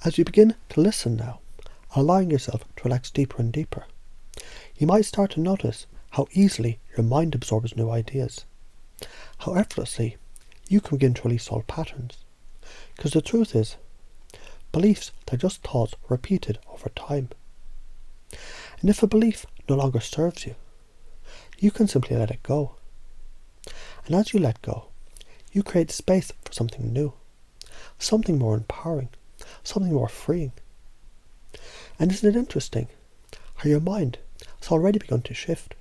As you begin to listen now, allowing yourself to relax deeper and deeper, you might start to notice how easily your mind absorbs new ideas, how effortlessly you can begin to release old patterns. Because the truth is, beliefs are just thoughts repeated over time. And if a belief no longer serves you, you can simply let it go. And as you let go, you create space for something new, something more empowering, something more freeing. And isn't it interesting how your mind has already begun to shift,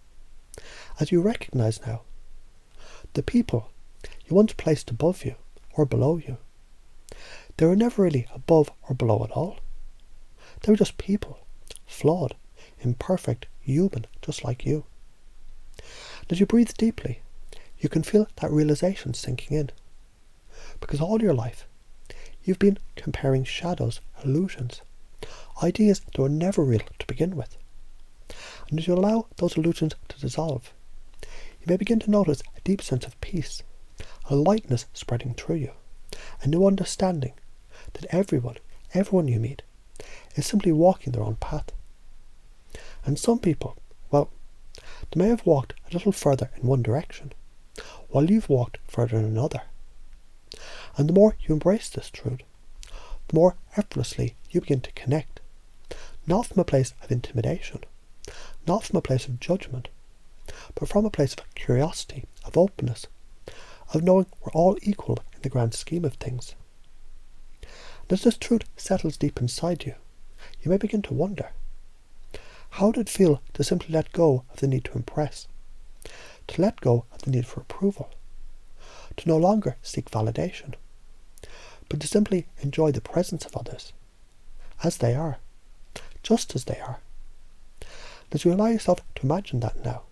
as you recognize now the people you once placed above you or below you, they were never really above or below at all. They were just people, flawed, imperfect, human, just like you. And as you breathe deeply, you can feel that realization sinking in. Because all your life, you've been comparing shadows, illusions, ideas that were never real to begin with. And as you allow those illusions to dissolve, you may begin to notice a deep sense of peace, a lightness spreading through you, a new understanding that everyone you meet, is simply walking their own path. And some people, well, they may have walked a little further in one direction, while you've walked further in another. And the more you embrace this truth, the more effortlessly you begin to connect, not from a place of intimidation, not from a place of judgment, but from a place of curiosity, of openness, of knowing we're all equal in the grand scheme of things. And as this truth settles deep inside you, you may begin to wonder, how did it feel to simply let go of the need to impress, to let go of the need for approval, to no longer seek validation, but to simply enjoy the presence of others, as they are, just as they are. And as you allow yourself to imagine that now,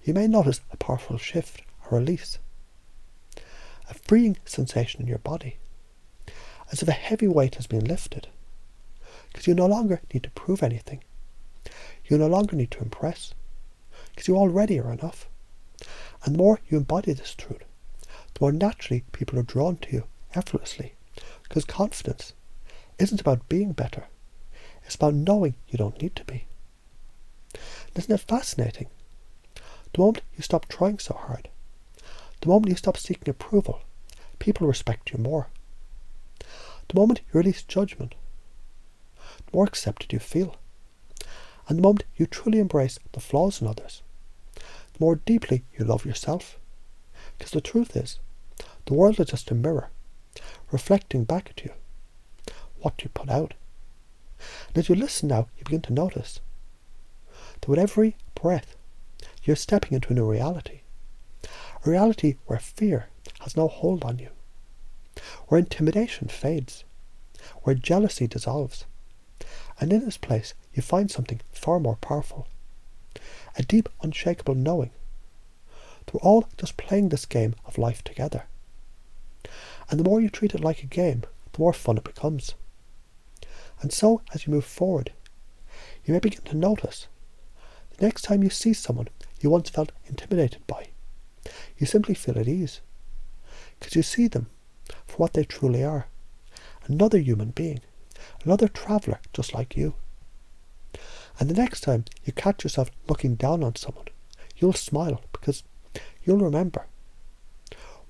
you may notice a powerful shift or release, a freeing sensation in your body, as if a heavy weight has been lifted, because you no longer need to prove anything. You no longer need to impress, because you already are enough. And the more you embody this truth, the more naturally people are drawn to you effortlessly, because confidence isn't about being better, it's about knowing you don't need to be. Isn't it fascinating? The moment you stop trying so hard, the moment you stop seeking approval, people respect you more. The moment you release judgment, the more accepted you feel. And the moment you truly embrace the flaws in others, the more deeply you love yourself. Because the truth is, the world is just a mirror, reflecting back at you what you put out. And as you listen now, you begin to notice that with every breath, you're stepping into a new reality. A reality where fear has no hold on you, where intimidation fades, where jealousy dissolves. And in this place, you find something far more powerful, a deep, unshakable knowing that we're all just playing this game of life together. And the more you treat it like a game, the more fun it becomes. And so, as you move forward, you may begin to notice the next time you see someone you once felt intimidated by, you simply feel at ease, because you see them for what they truly are, another human being, another traveller just like you. And the next time you catch yourself looking down on someone, you'll smile, because you'll remember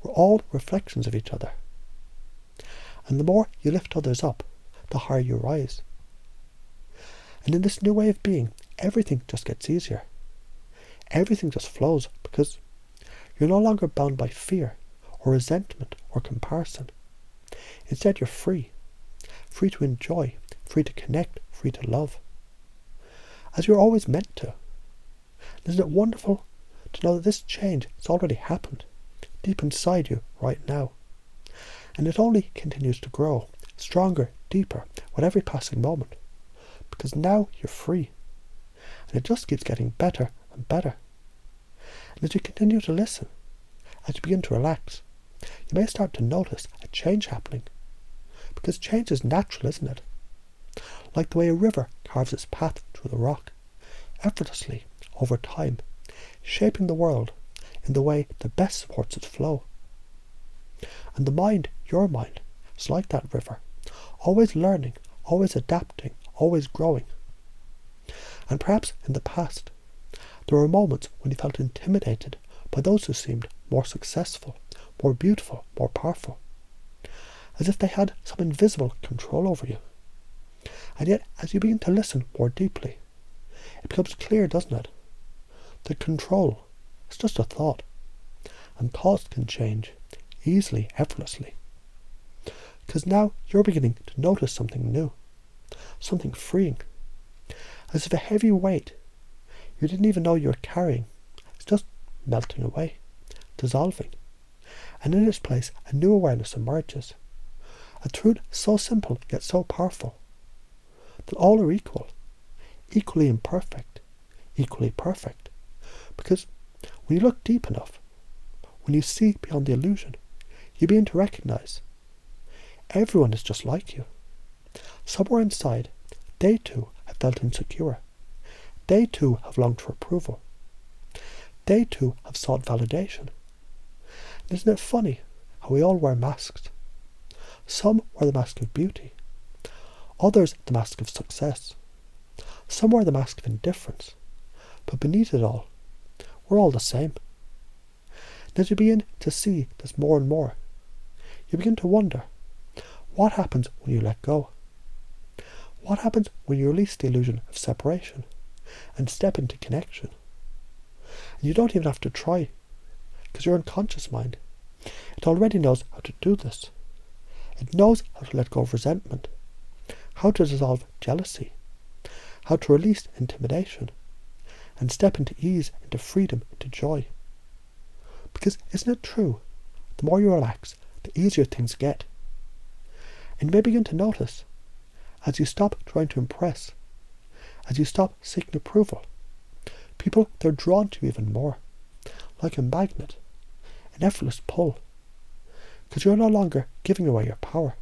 we're all reflections of each other. And the more you lift others up, the higher you rise. And in this new way of being, everything just gets easier. Everything just flows, because you're no longer bound by fear or resentment or comparison. Instead, you're free to enjoy, free to connect, free to love, as you're always meant to. Isn't it wonderful to know that this change has already happened deep inside you right now? And it only continues to grow, stronger, deeper, with every passing moment, because now you're free. And it just keeps getting better and better. And as you continue to listen, as you begin to relax, you may start to notice a change happening. Because change is natural, isn't it? Like the way a river carves its path through the rock, effortlessly, over time, shaping the world in the way that best supports its flow. And the mind, your mind, is like that river, always learning, always adapting, always growing. And perhaps in the past, there were moments when you felt intimidated by those who seemed more successful, more beautiful, more powerful, as if they had some invisible control over you. And yet, as you begin to listen more deeply, it becomes clear, doesn't it? That control is just a thought, and thoughts can change easily, effortlessly. Because now you're beginning to notice something new, something freeing, as if a heavy weight you didn't even know you were carrying is just melting away, dissolving. And in its place, a new awareness emerges. A truth so simple yet so powerful, that all are equal, equally imperfect, equally perfect. Because when you look deep enough, when you see beyond the illusion, you begin to recognize everyone is just like you. Somewhere inside, they too have felt insecure. They too have longed for approval. They too have sought validation. And isn't it funny how we all wear masks? Some wear the mask of beauty, others the mask of success. Some wear the mask of indifference, but beneath it all, we're all the same. And as you begin to see this more and more, you begin to wonder, what happens when you let go? What happens when you release the illusion of separation and step into connection? And you don't even have to try, because your unconscious mind, it already knows how to do this. It knows how to let go of resentment, how to dissolve jealousy, how to release intimidation, and step into ease, into freedom, into joy. Because isn't it true, the more you relax, the easier things get. And you may begin to notice, as you stop trying to impress, as you stop seeking approval, people, they're drawn to you even more, like a magnet, an effortless pull, because you're no longer giving away your power.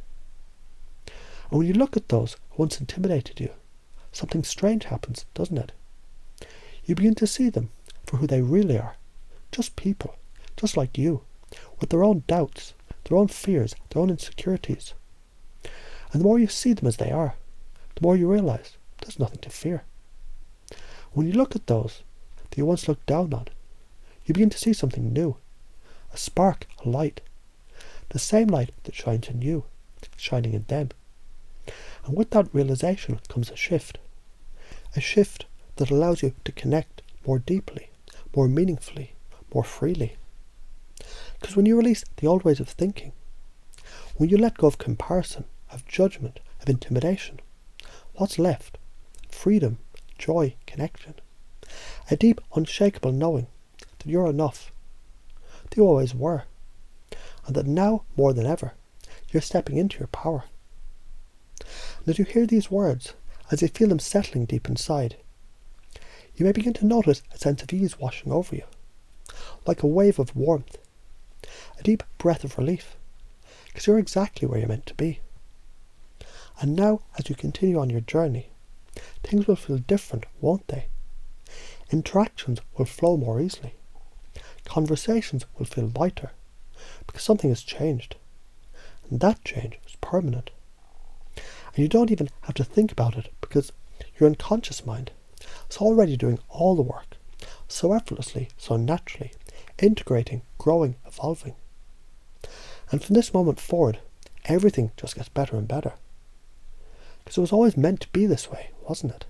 And when you look at those who once intimidated you, something strange happens, doesn't it? You begin to see them for who they really are, just people, just like you, with their own doubts, their own fears, their own insecurities. And the more you see them as they are, the more you realise there's nothing to fear. When you look at those that you once looked down on, you begin to see something new, a spark, a light, the same light that shines in you, shining in them. And with that realisation comes a shift that allows you to connect more deeply, more meaningfully, more freely. Because when you release the old ways of thinking, when you let go of comparison, of judgment, of intimidation, what's left? Freedom, joy, connection. A deep, unshakable knowing that you're enough, that you always were, and that now, more than ever, you're stepping into your power. And as you hear these words, as you feel them settling deep inside, you may begin to notice a sense of ease washing over you, like a wave of warmth, a deep breath of relief, because you're exactly where you're meant to be. And now, as you continue on your journey, things will feel different, won't they? Interactions will flow more easily. Conversations will feel lighter, because something has changed. And that change is permanent. And you don't even have to think about it, because your unconscious mind is already doing all the work, so effortlessly, so naturally, integrating, growing, evolving. And from this moment forward, everything just gets better and better. Because it was always meant to be this way, wasn't it?